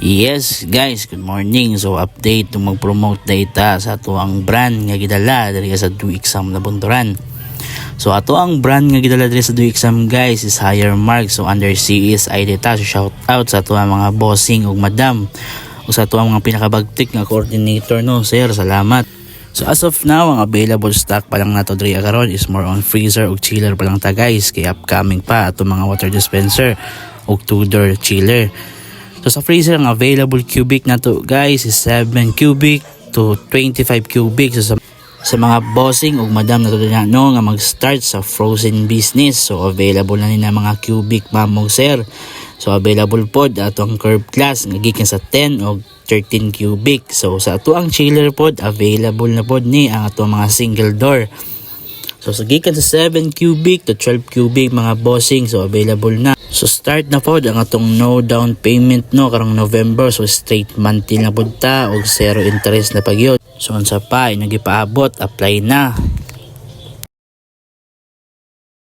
Yes guys, good morning. So update to mag-promote data sa ato ang brand nga gidala diri sa Do Exam na Bunturan. So ato ang brand nga gidala diri sa Do Exam guys is Higher Mark. So under CSI data, so shout out sa ato ang mga bossing ug madam o sa ato ang mga pinakabagtik nga coordinator no sir, salamat. So as of now, ang available stock pa lang nato diri karon is more on freezer ug chiller pa lang ta guys, kay upcoming pa ato mga water dispenser ug 2-door chiller. So sa freezer, ang available cubic na to guys is 7 cubic to 25 cubic. So sa mga bossing ug madam na to no nga mag-start sa frozen business, so available na nila mga cubic mamong sir. So available pod ato ang curved glass nga gikan sa 10 o 13 cubic. So sa ato ang chiller pod available na pod ni ang ato mga single door. So sa gikan sa 7 cubic to 12 cubic mga bossing, so available na. So start na pod ang atong no down payment no karong November, so straight monthly na pod ta og zero interest na pagyod. So unsa pa nagipaabot, apply na.